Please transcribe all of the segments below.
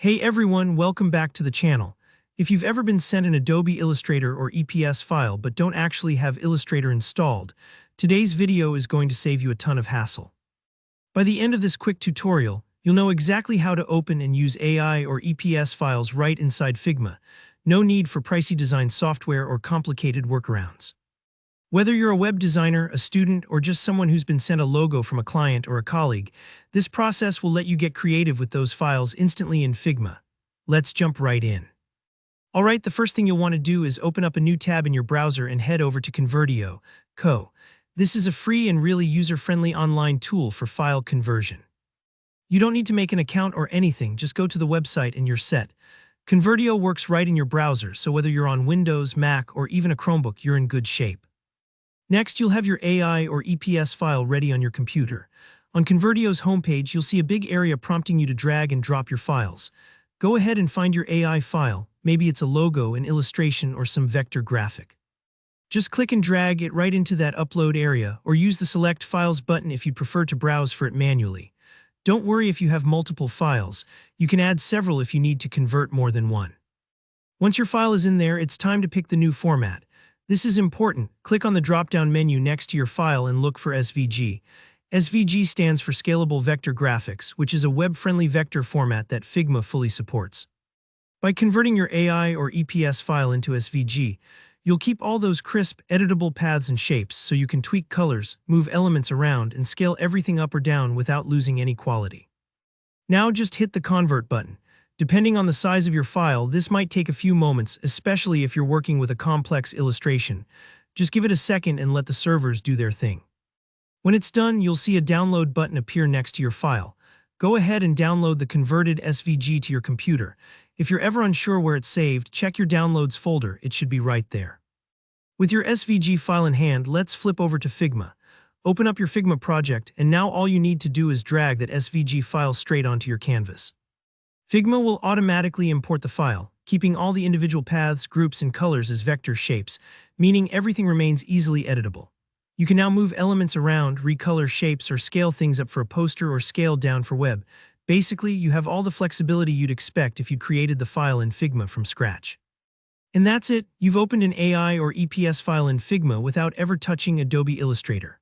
Hey everyone, welcome back to the channel. If you've ever been sent an Adobe Illustrator or EPS file but don't actually have Illustrator installed, today's video is going to save you a ton of hassle. By the end of this quick tutorial, you'll know exactly how to open and use AI or EPS files right inside Figma. No need for pricey design software or complicated workarounds. Whether you're a web designer, a student, or just someone who's been sent a logo from a client or a colleague, this process will let you get creative with those files instantly in Figma. Let's jump right in. Alright, the first thing you'll want to do is open up a new tab in your browser and head over to Convertio.co. This is a free and really user-friendly online tool for file conversion. You don't need to make an account or anything, just go to the website and you're set. Convertio works right in your browser, so whether you're on Windows, Mac, or even a Chromebook, you're in good shape. Next, you'll have your AI or EPS file ready on your computer. On Convertio's homepage, you'll see a big area prompting you to drag and drop your files. Go ahead and find your AI file. Maybe it's a logo, an illustration, or some vector graphic. Just click and drag it right into that upload area, or use the Select Files button if you'd prefer to browse for it manually. Don't worry if you have multiple files. You can add several if you need to convert more than one. Once your file is in there, it's time to pick the new format. This is important. Click on the drop-down menu next to your file and look for SVG. SVG stands for Scalable Vector Graphics, which is a web-friendly vector format that Figma fully supports. By converting your AI or EPS file into SVG, you'll keep all those crisp, editable paths and shapes so you can tweak colors, move elements around, and scale everything up or down without losing any quality. Now just hit the Convert button. Depending on the size of your file, this might take a few moments, especially if you're working with a complex illustration. Just give it a second and let the servers do their thing. When it's done, you'll see a download button appear next to your file. Go ahead and download the converted SVG to your computer. If you're ever unsure where it's saved, check your Downloads folder. It should be right there. With your SVG file in hand, let's flip over to Figma. Open up your Figma project, and now all you need to do is drag that SVG file straight onto your canvas. Figma will automatically import the file, keeping all the individual paths, groups, and colors as vector shapes, meaning everything remains easily editable. You can now move elements around, recolor shapes, or scale things up for a poster or scale down for web. Basically, you have all the flexibility you'd expect if you'd created the file in Figma from scratch. And that's it, you've opened an AI or EPS file in Figma without ever touching Adobe Illustrator.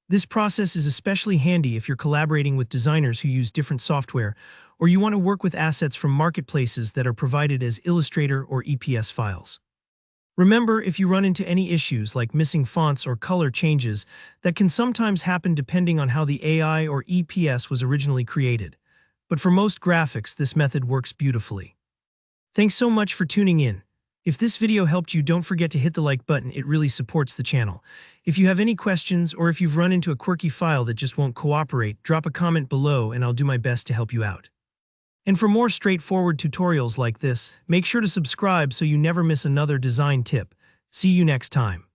This process is especially handy if you're collaborating with designers who use different software, or you want to work with assets from marketplaces that are provided as Illustrator or EPS files. Remember, if you run into any issues like missing fonts or color changes, that can sometimes happen depending on how the AI or EPS was originally created. But for most graphics, this method works beautifully. Thanks so much for tuning in. If this video helped you, don't forget to hit the like button. It really supports the channel. If you have any questions or if you've run into a quirky file that just won't cooperate, drop a comment below and I'll do my best to help you out. And for more straightforward tutorials like this, make sure to subscribe so you never miss another design tip. See you next time.